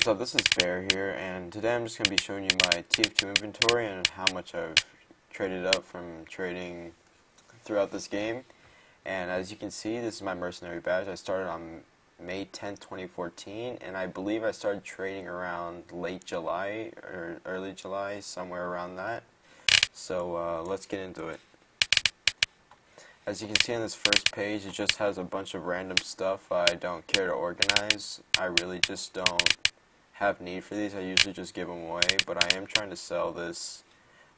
What's up, this is Bear here, and today I'm just going to be showing you my tf2 inventory and how much I've traded up from trading throughout this game. And as you can see, this is my mercenary badge. I started on May 10th, 2014, and I believe I started trading around late July or early July, somewhere around that. So let's get into it. As you can see on this first page, it just has a bunch of random stuff I don't care to organize. I really just don't have need for these. I usually just give them away, but I am trying to sell this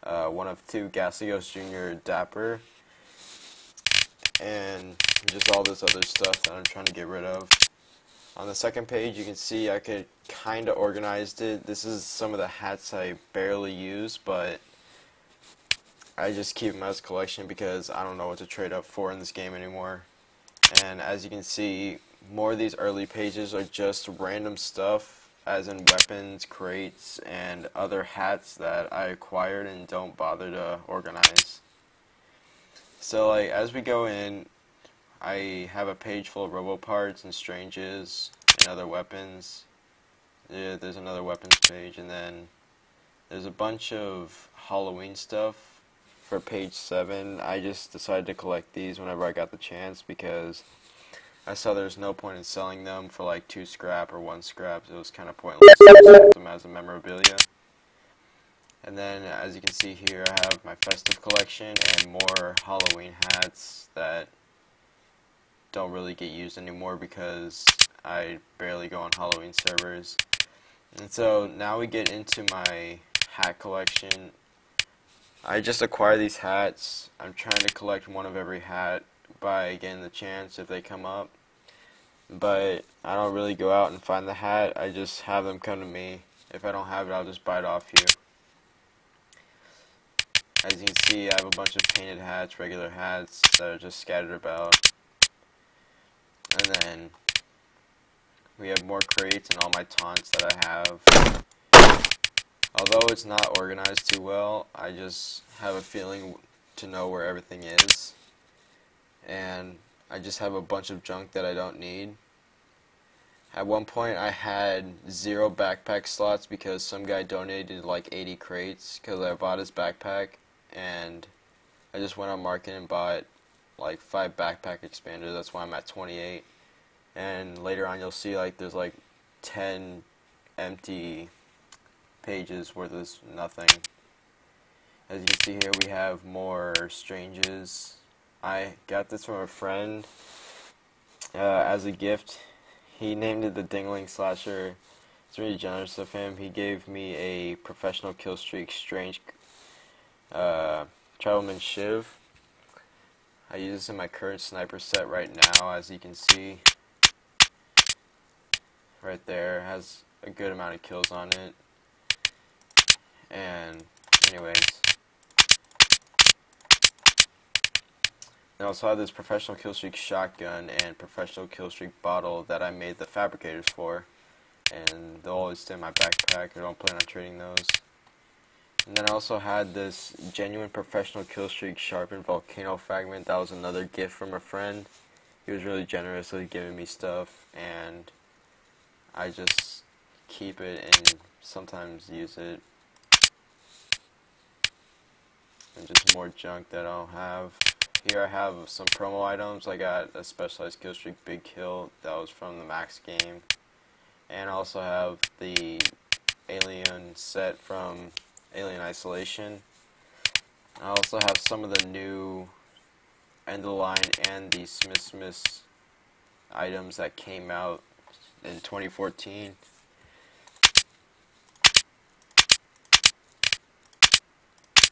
one of two Gasigos Jr. Dapper and just all this other stuff that I'm trying to get rid of. On the second page, you can see I could kind of organized it. This is some of the hats I barely use, but I just keep them as a collection because I don't know what to trade up for in this game anymore. And as you can see, more of these early pages are just random stuff, as in weapons, crates, and other hats that I acquired and don't bother to organize. So like as we go in, I have a page full of robo parts and stranges and other weapons. Yeah, there's another weapons page, and then there's a bunch of Halloween stuff. For page 7, I just decided to collect these whenever I got the chance because I saw there's no point in selling them for like 2 scrap or 1 scrap. So it was kind of pointless to use them as a memorabilia. And then as you can see here, I have my festive collection and more Halloween hats that don't really get used anymore because I barely go on Halloween servers. And so now we get into my hat collection. I just acquire these hats. I'm trying to collect one of every hat by getting the chance if they come up. But I don't really go out and find the hat. I just have them come to me. If I don't have it, I'll just buy it off you. As you can see, I have a bunch of painted hats, regular hats that are just scattered about. And then we have more crates and all my taunts that I have. Although it's not organized too well, I just have a feeling to know where everything is. And I just have a bunch of junk that I don't need. At one point I had 0 backpack slots because some guy donated like 80 crates because I bought his backpack, and I just went on market and bought like 5 backpack expanders. That's why I'm at 28. And later on you'll see like there's like 10 empty pages where there's nothing. As you can see here, we have more stranges. I got this from a friend as a gift. He named it the Dingling Slasher. It's really generous of him. He gave me a professional killstreak strange Travelman Shiv. I use this in my current sniper set right now, as you can see. Right there, it has a good amount of kills on it. And anyways, I also have this professional killstreak shotgun and professional killstreak bottle that I made the fabricators for, and they'll always stay in my backpack. I don't plan on trading those. And then I also had this genuine professional killstreak sharpened volcano fragment. That was another gift from a friend. He was really generous with giving me stuff, and I just keep it and sometimes use it. And just more junk that I don't have. Here I have some promo items. I got a specialized killstreak big kill that was from the max game, and I also have the alien set from Alien Isolation. I also have some of the new end of the line and the Smith items that came out in 2014.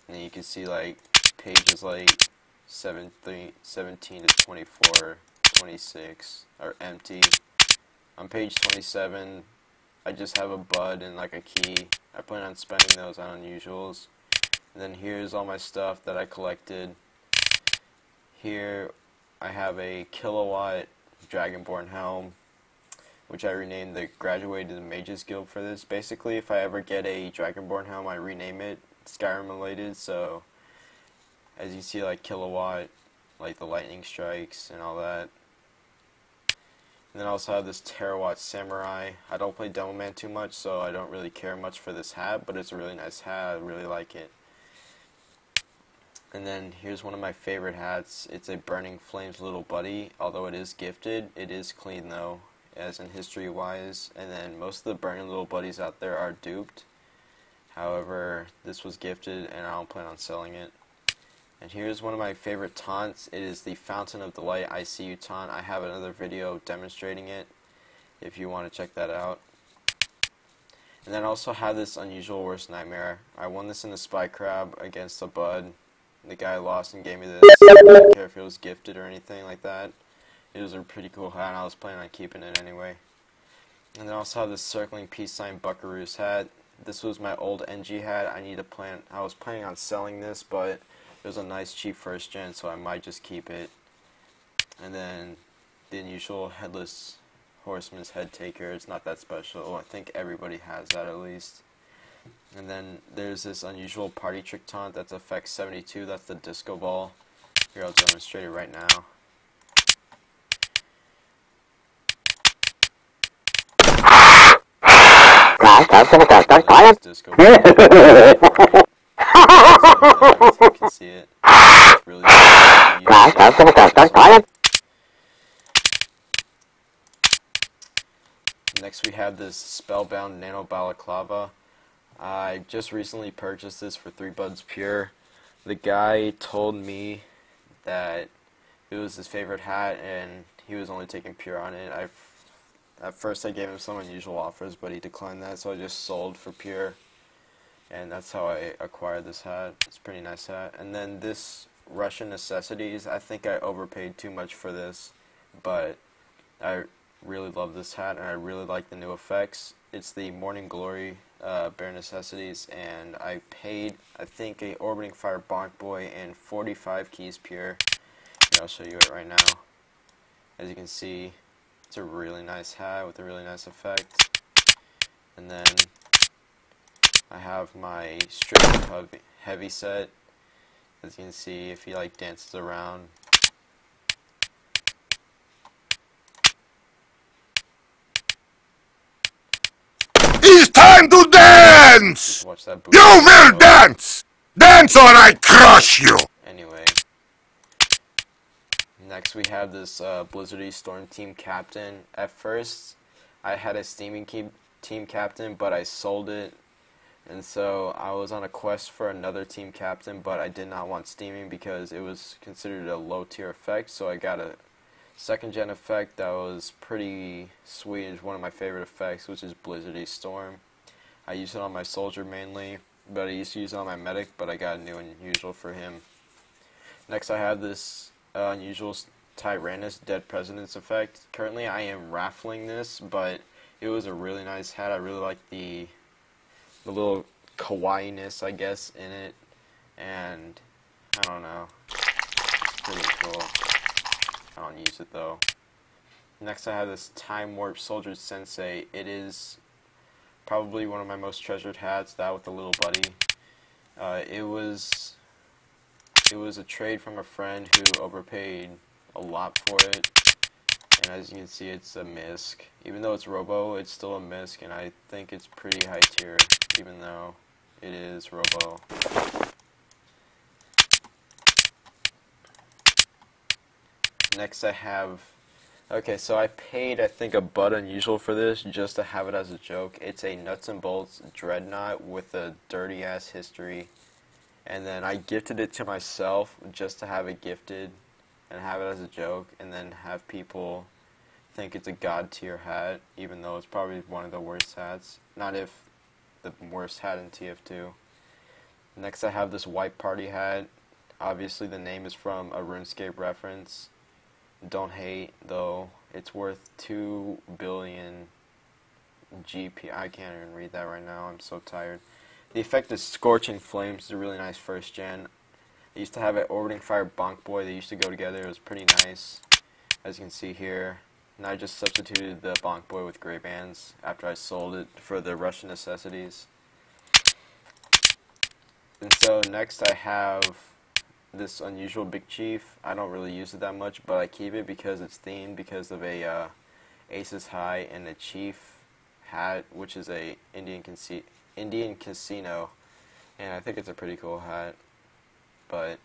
And you can see like pages like 17 to 24, 26 are empty. On page 27, I just have a bud and like a key. I plan on spending those on unusuals. And then here's all my stuff that I collected. Here I have a kilowatt Dragonborn helm, which I renamed the Graduated Mages Guild for this. Basically, if I ever get a Dragonborn helm, I rename it Skyrim related. So as you see, like kilowatt, like the lightning strikes and all that. And then I also have this Terawatt Samurai. I don't play Demoman too much, so I don't really care much for this hat, but it's a really nice hat. I really like it. And then here's one of my favorite hats. It's a Burning Flames Little Buddy. Although it is gifted, it is clean though, as in history-wise. And then most of the Burning Little Buddies out there are duped. However, this was gifted, and I don't plan on selling it. And here's one of my favorite taunts. It is the Fountain of Delight I See You taunt. I have another video demonstrating it if you want to check that out. And then I also have this Unusual Worst Nightmare. I won this in the Spy Crab against a bud. The guy lost and gave me this. I don't care if it was gifted or anything like that. It was a pretty cool hat, and I was planning on keeping it anyway. And then I also have this Circling Peace Sign Buckaroos hat. This was my old NG hat. I was planning on selling this, but it was a nice cheap first gen, so I might just keep it. And then the Unusual Headless Horseman's Head Taker. It's not that special. I think everybody has that at least. And then there's this Unusual Party Trick taunt. That's effect 72. That's the disco ball. Here, I'll demonstrate it right now. Disco ball. So you can see it. It's really Next we have this Spellbound Nano Balaclava. I just recently purchased this for 3 buds pure. The guy told me that it was his favorite hat and he was only taking pure on it. At first I gave him some unusual offers, but he declined that, so I just sold for pure. And that's how I acquired this hat. It's a pretty nice hat. And then this Russian Necessities, I think I overpaid too much for this, but I really love this hat and I really like the new effects. It's the Morning Glory Bare Necessities, and I paid, I think, a Orbiting Fire Bonk Boy and 45 keys pure. And I'll show you it right now. As you can see, it's a really nice hat with a really nice effect. And then I have my Strictly Heavy set. As you can see, if he like dances around. It's time to dance! Watch that You will dance! Dance or I crush you! Anyway. Next we have this Blizzardy Storm Team Captain. At first, I had a Steaming Team Captain, but I sold it. And so I was on a quest for another Team Captain, but I did not want Steaming because it was considered a low tier effect. So I got a 2nd gen effect that was pretty sweet. It's one of my favorite effects, which is Blizzardy Storm. I use it on my soldier mainly, but I used to use it on my medic, but I got a new unusual for him. Next I have this unusual Tyrannus Dead President's effect. Currently I am raffling this, but it was a really nice hat. I really like the little kawaii-ness, I guess, in it, and I don't know, it's pretty cool. I don't use it though. Next I have this Time Warp Soldier Sensei. It is probably one of my most treasured hats, that with the little buddy. It was a trade from a friend who overpaid a lot for it, and as you can see, it's a misc. Even though it's Robo, it's still a misc, and I think it's pretty high tier, even though it is Robo. Next I have, okay, so I paid, I think, a bud unusual for this just to have it as a joke. It's a Nuts and Bolts Dreadnought with a dirty ass history, and then I gifted it to myself just to have it gifted and have it as a joke, and then have people think it's a god tier hat, even though it's probably one of the worst hats. Not if the worst hat in TF2. Next I have this White Party hat. Obviously the name is from a RuneScape reference. Don't hate, though. It's worth 2 billion GP. I can't even read that right now. I'm so tired. The effect is Scorching Flames. It's a really nice 1st gen. I used to have an Orbiting Fire Bonk Boy. They used to go together. It was pretty nice, as you can see here. And I just substituted the Bonk Boy with Gray Bands after I sold it for the Russian Necessities. And so next I have this unusual Big Chief. I don't really use it that much, but I keep it because it's themed because of a Aces High, and a Chief hat, which is a Indian casino, and I think it's a pretty cool hat, but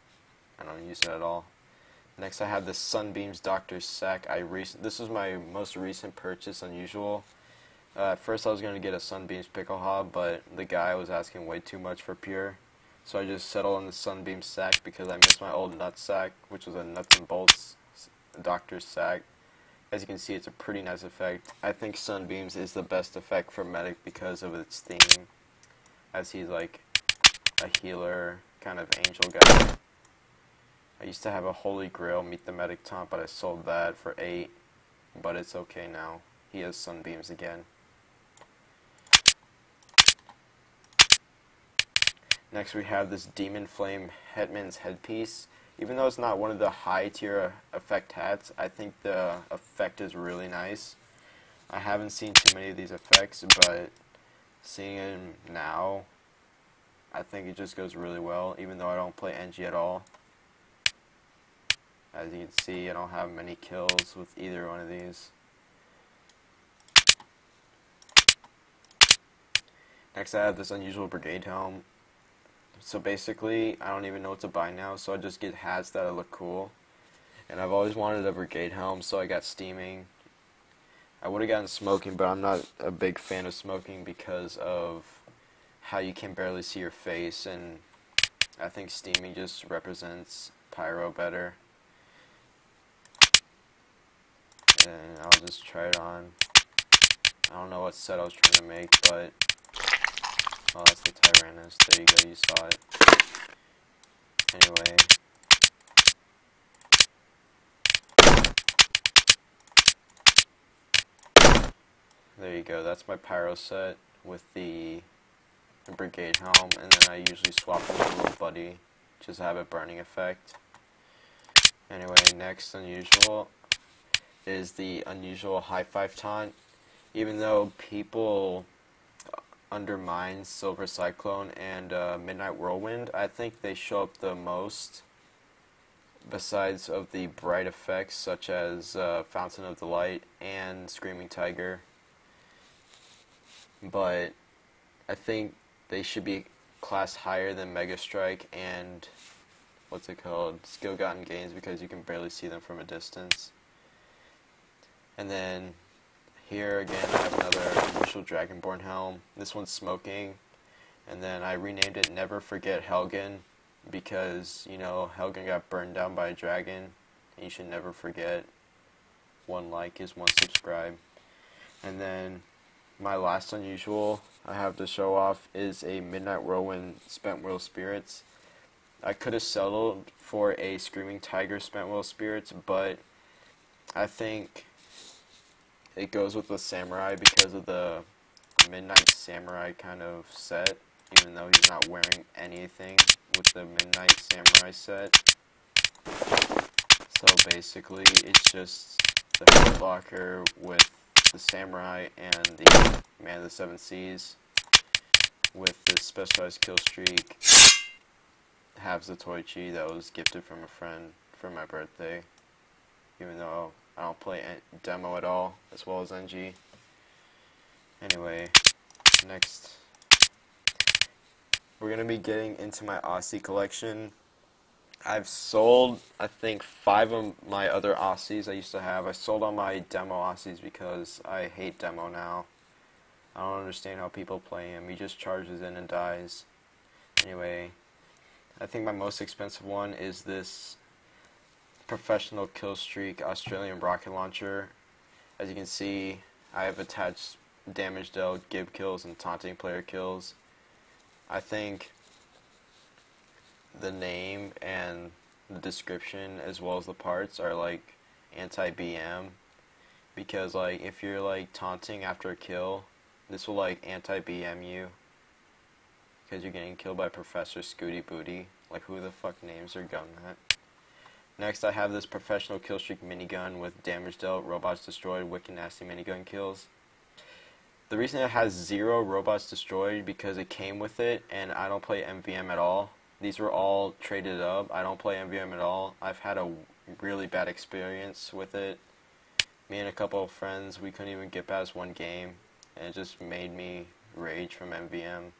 I don't use it at all. Next, I have the Sunbeams Doctor Sack. This was my most recent purchase, unusual. At first, I was going to get a Sunbeams Pickle Hob, but the guy was asking way too much for pure. So I just settled on the Sunbeam Sack because I missed my old Nut Sack, which was a Nuts and Bolts Doctor Sack. As you can see, it's a pretty nice effect. I think Sunbeams is the best effect for Medic because of its theme, as he's like a healer, kind of angel guy. I used to have a Holy Grail Meet the Medic taunt, but I sold that for 8, but it's okay now. He has Sunbeams again. Next we have this Demon Flame Hetman's Headpiece. Even though it's not one of the high tier effect hats, I think the effect is really nice. I haven't seen too many of these effects, but seeing them now, I think it just goes really well, even though I don't play NG at all. As you can see, I don't have many kills with either one of these. Next I have this unusual Brigade Helm. So basically, I don't even know what to buy now, so I just get hats that look cool. And I've always wanted a Brigade Helm, so I got Steaming. I would have gotten Smoking, but I'm not a big fan of Smoking because of how you can barely see your face, and I think Steaming just represents Pyro better. And I'll just try it on. I don't know what set I was trying to make, but oh, that's the Tyrannus. There you go, you saw it. Anyway. There you go, that's my Pyro set with the Brigade Helm, and then I usually swap it with a little buddy, just have a burning effect. Anyway, next unusual is the unusual High Five taunt. Even though people undermine Silver Cyclone and Midnight Whirlwind, I think they show up the most, besides of the bright effects such as Fountain of Delight and Screaming Tiger. But I think they should be class higher than Mega Strike and what's it called, Skill Gotten Gains, because you can barely see them from a distance. And then here again I have another unusual Dragonborn Helm. This one's Smoking, and then I renamed it Never Forget Helgen because, you know, Helgen got burned down by a dragon, and you should never forget. 1 like is 1 subscribe. And then my last unusual I have to show off is a Midnight Whirlwind Spent World Spirits. I could have settled for a Screaming Tiger Spent World Spirits, but I think it goes with the Samurai because of the Midnight Samurai kind of set, even though he's not wearing anything with the Midnight Samurai set. So basically, it's just the Hurtlocker with the Samurai and the Man of the Seven Seas with the specialized kill streak. Halves the Toichi that was gifted from a friend for my birthday, even though I don't play demo at all, as well as NG. Anyway, next we're going to be getting into my Aussie collection. I've sold, I think, 5 of my other Aussies I used to have. I sold all my demo Aussies because I hate demo now. I don't understand how people play him. He just charges in and dies. Anyway, I think my most expensive one is this Professional Killstreak Australian rocket launcher. As you can see, I have attached damage dealt, Gib kills, and taunting player kills. I think the name and the description as well as the parts are like anti-BM, because like if you're like taunting after a kill, this will like anti-BM you because you're getting killed by Professor Scooty Booty. Like, who the fuck names their gun that? Next I have this Professional Killstreak minigun with damage dealt, robots destroyed, wicked nasty minigun kills. The reason it has 0 robots destroyed because it came with it, and I don't play MVM at all. These were all traded up. I don't play MVM at all. I've had a really bad experience with it, Me and a couple of friends, we couldn't even get past one game, and it just made me rage from MVM.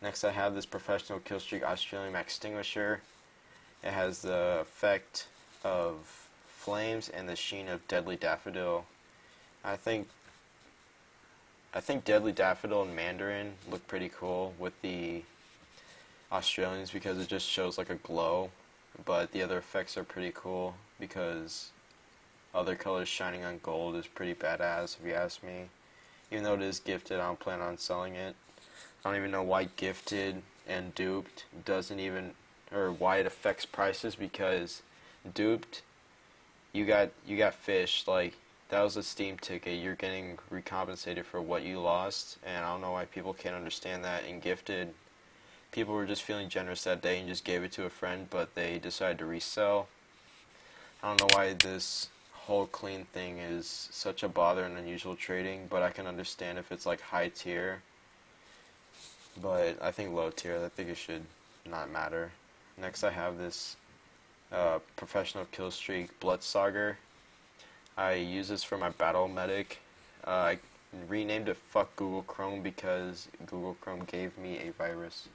Next I have this Professional Killstreak Australian Extinguisher. It has the effect of flames and the sheen of Deadly Daffodil. I think Deadly Daffodil and Mandarin look pretty cool with the Australians because it just shows like a glow, but the other effects are pretty cool because other colors shining on gold is pretty badass if you ask me. Even though it is gifted, I don't plan on selling it. I don't even know why gifted and duped doesn't even, or why it affects prices, because duped, you got fished. Like, that was a Steam ticket. You're getting recompensated for what you lost, and I don't know why people can't understand that. And gifted, people were just feeling generous that day and just gave it to a friend, but they decided to resell. I don't know why this whole clean thing is such a bother and unusual trading, but I can understand if it's like high tier. But I think low tier, I think it should not matter. Next I have this Professional Killstreak Bloodsager. I use this for my battle medic. I renamed it Fuck Google Chrome because Google Chrome gave me a virus.